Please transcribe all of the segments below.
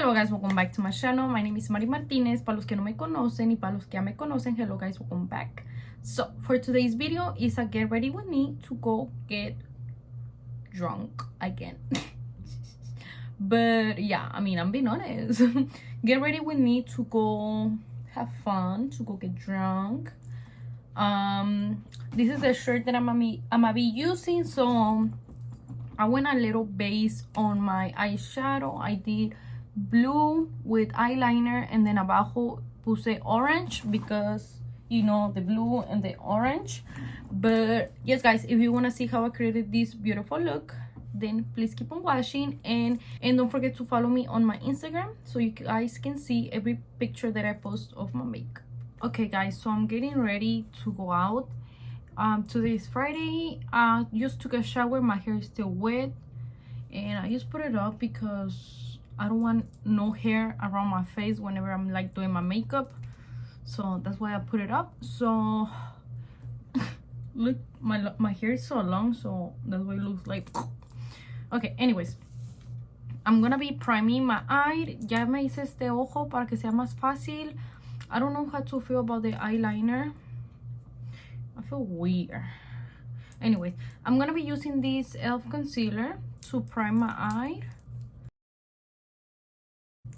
Hello guys, welcome back to my channel. My name is Mari Martinez. Para los que no me conocen y para los que ya me conocen, hello guys, welcome back. So for today's video is a get ready with me to go get drunk again. But yeah, I mean, I'm being honest. Get ready with me to go have fun, to go get drunk. This is the shirt that I'm gonna be using. So I went a little base on my eyeshadow. I did blue with eyeliner, and then abajo puse orange because you know the blue and the orange. But yes guys, if you want to see how I created this beautiful look, then please keep on watching, and don't forget to follow me on my Instagram so you guys can see every picture that I post of my makeup. Okay guys, so I'm getting ready to go out. Today is Friday. Just took a shower, my hair is still wet, and I just put it up because I don't want no hair around my face whenever I'm like doing my makeup, so that's why I put it up. So look, my hair is so long, so that's why it looks like. Okay, anyways, I'm gonna be priming my eye. Ya me hice este ojo para que sea más fácil. I don't know how to feel about the eyeliner. I feel weird. Anyways, I'm gonna be using this e.l.f. concealer to prime my eye.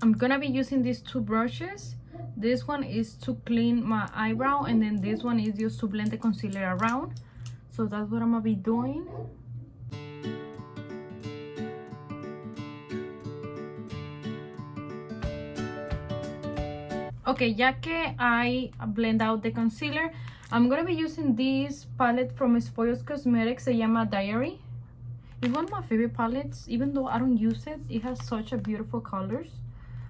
I'm gonna be using these two brushes. This one is to clean my eyebrow, and then this one is just to blend the concealer around. So that's what I'm gonna be doing. Okay, ya que I blend out the concealer, I'm gonna be using this palette from Spoiled Cosmetics. Se llama Diary. It's one of my favorite palettes. Even though I don't use it, it has such a beautiful colors.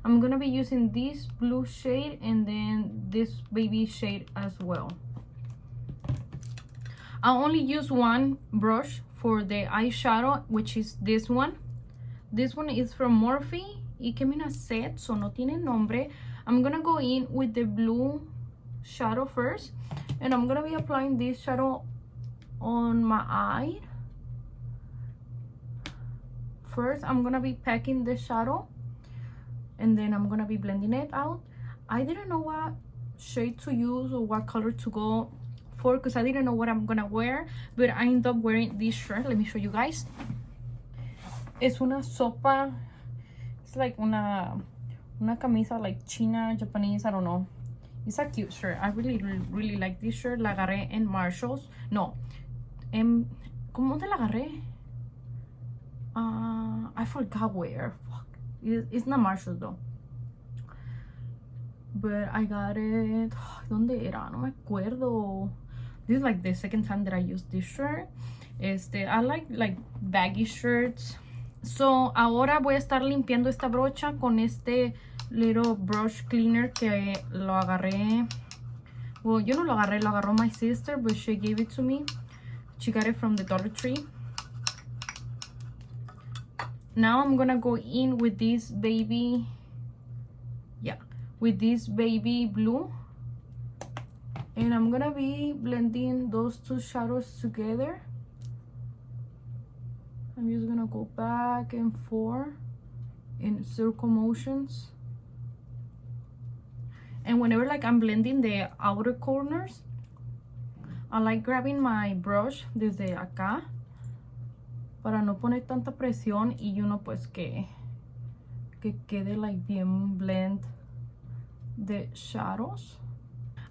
I'm gonna be using this blue shade and then this baby shade as well. I only use one brush for the eyeshadow, which is this one. This one is from Morphe. It came in a set, so no tiene nombre. I'm gonna go in with the blue shadow first, and I'm gonna be applying this shadow on my eye. First, I'm gonna be packing the shadow, and then I'm gonna be blending it out. I didn't know what shade to use or what color to go for because I didn't know what I'm gonna wear, but I ended up wearing this shirt. Let me show you guys. Es una sopa. It's like una camisa like China, Japanese, I don't know. It's a cute shirt. I really like this shirt. La agarré en Marshalls. No. ¿Cómo te la agarré? I forgot where. Fuck. It's not Marshalls though. But I got it. ¿Dónde era? No me acuerdo. This is like the second time that I used this shirt. I like baggy shirts. So ahora voy a estar limpiando esta brocha con este little brush cleaner que lo agarré. Well, yo no lo agarré, lo agarró my sister, but she gave it to me. She got it from the Dollar Tree. Now I'm gonna go in with this baby, with this baby blue, and I'm gonna be blending those two shadows together. I'm just gonna go back and forth in circle motions. And whenever like I'm blending the outer corners, I like grabbing my brush desde acá para no poner tanta presión y pues que quede like bien blend the shadows.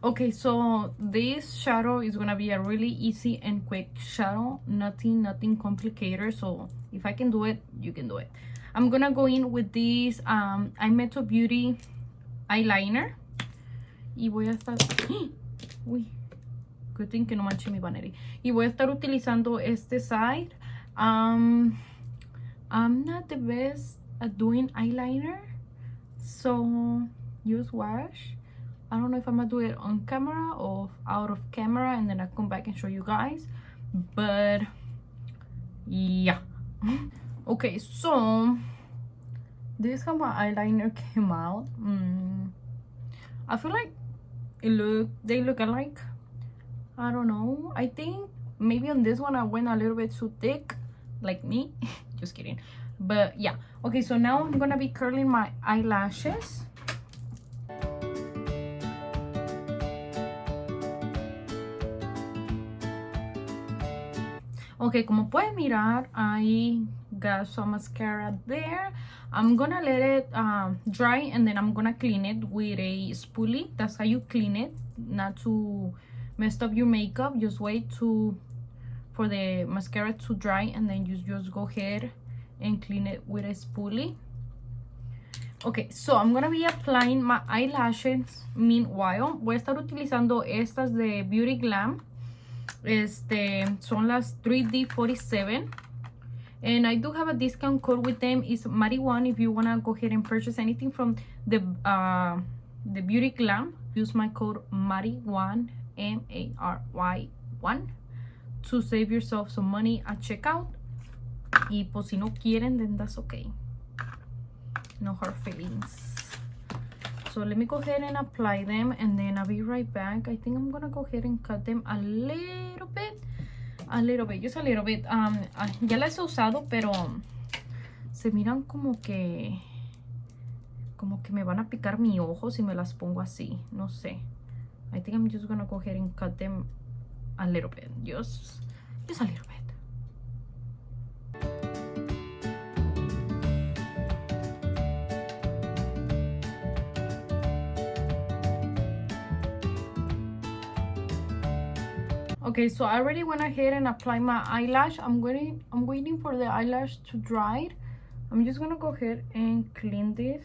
Okay, so this shadow is gonna be a really easy and quick shadow, nothing complicated. So if I can do it, you can do it. I'm gonna go in with this I Met Beauty eyeliner y voy a estar uy, good thing que no manche mi vanity. Y voy a estar utilizando este side. I'm not the best at doing eyeliner, so use wash. I don't know if I'm gonna do it on camera or out of camera, and then I'll come back and show you guys. But yeah. Okay, so this is how my eyeliner came out. I feel like they look alike. I don't know. I think maybe on this one I went a little bit too thick, like me. Just kidding. But yeah, okay, so now I'm gonna be curling my eyelashes. Okay, como pueden mirar, I got some mascara there. I'm gonna let it dry, and then I'm gonna clean it with a spoolie. That's how you clean it, not to mess up your makeup. Just wait for the mascara to dry, and then you just go ahead and clean it with a spoolie. Okay, so I'm gonna be applying my eyelashes. Meanwhile, voy a estar utilizando estas de Beauty Glam. Son las 3D47, and I do have a discount code with them. It's Mari1. If you want to go ahead and purchase anything from the Beauty Glam, use my code Mari1, MARY1, to save yourself some money at checkout. Y pues si no quieren, then that's okay, no hard feelings. So let me go ahead and apply them, and then I'll be right back. I think I'm gonna go ahead and cut them a little bit, just a little bit. Ya las he usado, pero se miran como que me van a picar mi ojo si me las pongo así. No sé. I think I'm just gonna go ahead and cut them a little bit, just a little bit. Okay, so I already went ahead and applied my eyelash. I'm waiting for the eyelash to dry. I'm just gonna go ahead and clean this.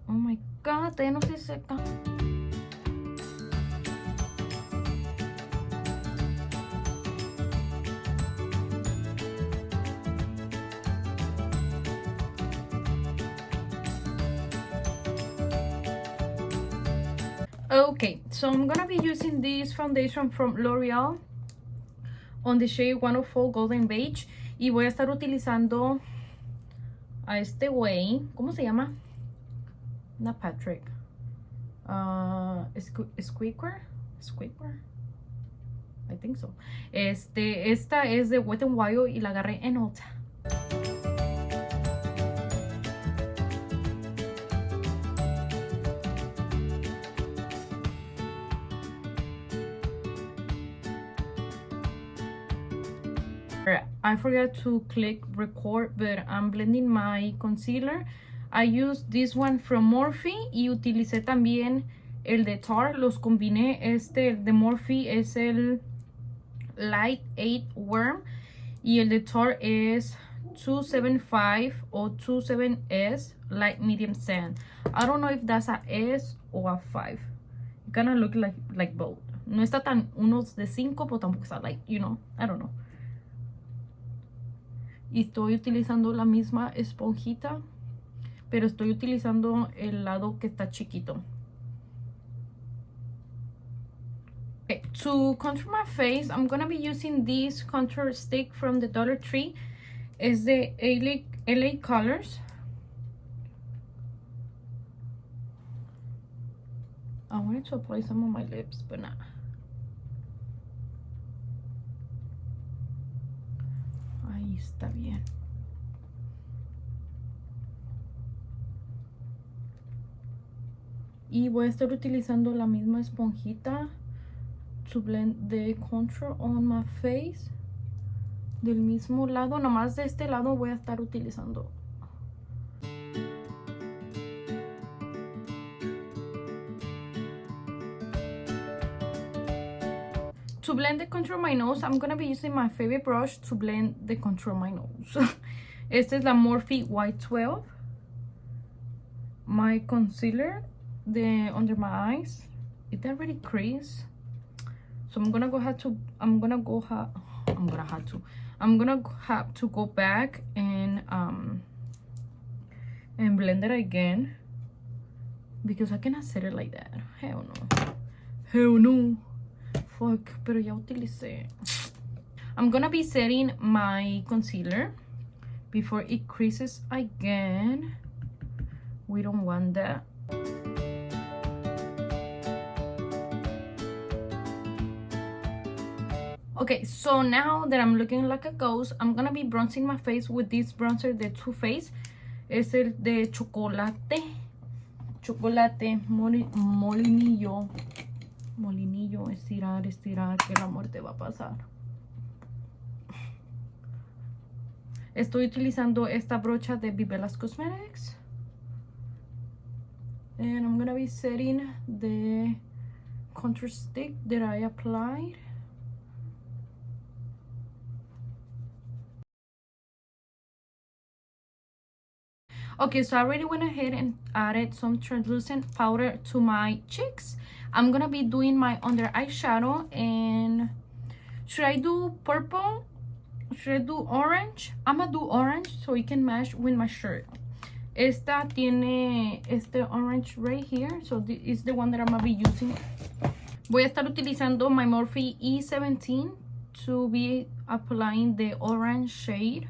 Oh my god, todavía no se seca. Okay, so I'm gonna be using this foundation from L'Oreal on the shade 104 Golden Beige, y voy a estar utilizando a este güey, ¿cómo se llama? Not Patrick, Squeaker, I think so. Esta es de Wet n Wild y la agarré en Ulta. I forgot to click record, but I'm blending my concealer. I used this one from Morphe y utilicé también el de Tarte. Los combiné. El de Morphe es el Light 8 Worm y el de Tarte es 275 o 27S Light Medium Sand. I don't know if that's a S or a 5. It kind of look like both. No está tan unos de 5, pero tampoco está like, you know, I don't know. Y estoy utilizando la misma esponjita, pero estoy utilizando el lado que está chiquito. Okay, to contour my face, I'm gonna be using this contour stick from the Dollar Tree. Es de LA Colors. I wanted to apply some on my lips, but not. Ahí está bien. Y voy a estar utilizando la misma esponjita to blend the contour on my face. Del mismo lado, nomás de este lado voy a estar utilizando. To blend the contour on my nose, I'm gonna be using my favorite brush to blend the contour on my nose. Esta es la Morphe White 12. My concealer under my eyes. It already creased. So I'm gonna have to go back and blend it again, because I cannot set it like that. Hell no. Fuck, pero ya utilicé. I'm gonna be setting my concealer before it creases again. We don't want that. Okay, so now that I'm looking like a ghost, I'm gonna be bronzing my face with this bronzer de Too Faced. Es el de chocolate. Molinillo. Molinillo, estirar, que la muerte va a pasar. Estoy utilizando esta brocha de Vivelas Cosmetics. And I'm gonna be setting the contour stick that I applied. Okay, so I already went ahead and added some translucent powder to my cheeks. I'm gonna be doing my under eye shadow, and should I do purple? Should I do orange? I'm gonna do orange so it can match with my shirt. Esta tiene este orange right here, so this is the one that I'm gonna be using. Voy a estar utilizando my Morphe E17 to be applying the orange shade.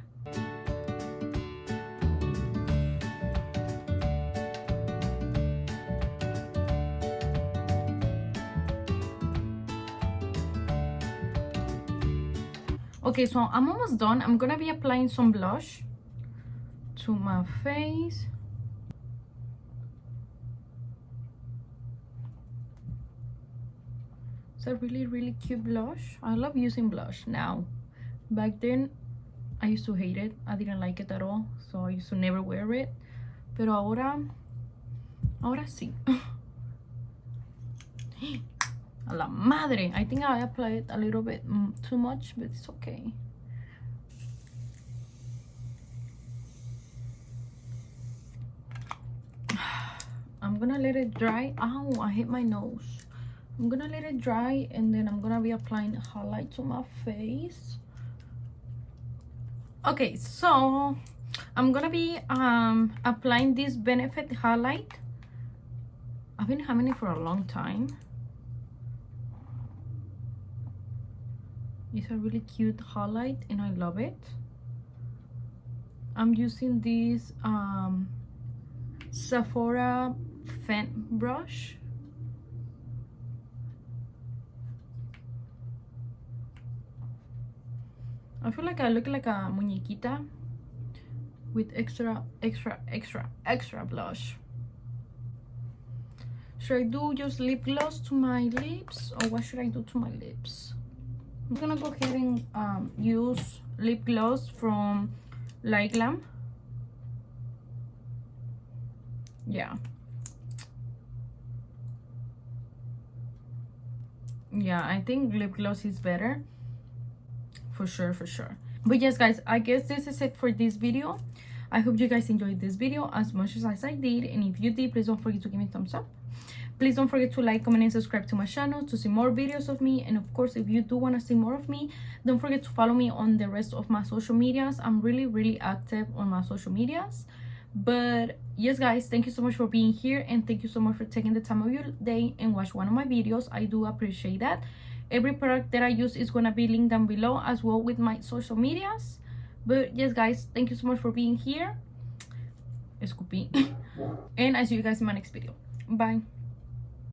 Okay, so I'm almost done. I'm gonna be applying some blush to my face. It's a really cute blush. I love using blush now. Back then I used to hate it. I didn't like it at all, so I used to never wear it. Pero ahora sí. A la madre, I think I applied a little bit too much, but it's okay. I'm gonna let it dry. Ow, I hit my nose. I'm gonna let it dry, and then I'm gonna be applying highlight to my face. Okay, so I'm gonna be applying this Benefit highlight. I've been having it for a long time. It's a really cute highlight and I love it. I'm using this Sephora Fenty brush. I feel like I look like a muñequita with extra blush. Should I do just lip gloss to my lips, or what should I do to my lips? I'm gonna go ahead and use lip gloss from Grwm. Yeah, I think lip gloss is better for sure. But yes guys, I guess this is it for this video. I hope you guys enjoyed this video as much as I did, and if you did, please don't forget to give me a thumbs up. Please don't forget to like, comment, and subscribe to my channel to see more videos of me. And of course, if you do want to see more of me, don't forget to follow me on the rest of my social medias. I'm really active on my social medias. But yes guys, thank you so much for being here, and thank you so much for taking the time of your day and watch one of my videos. I do appreciate that. Every product that I use is going to be linked down below, as well with my social medias. But yes guys, thank you so much for being here. Escupí. And I see you guys in my next video. Bye.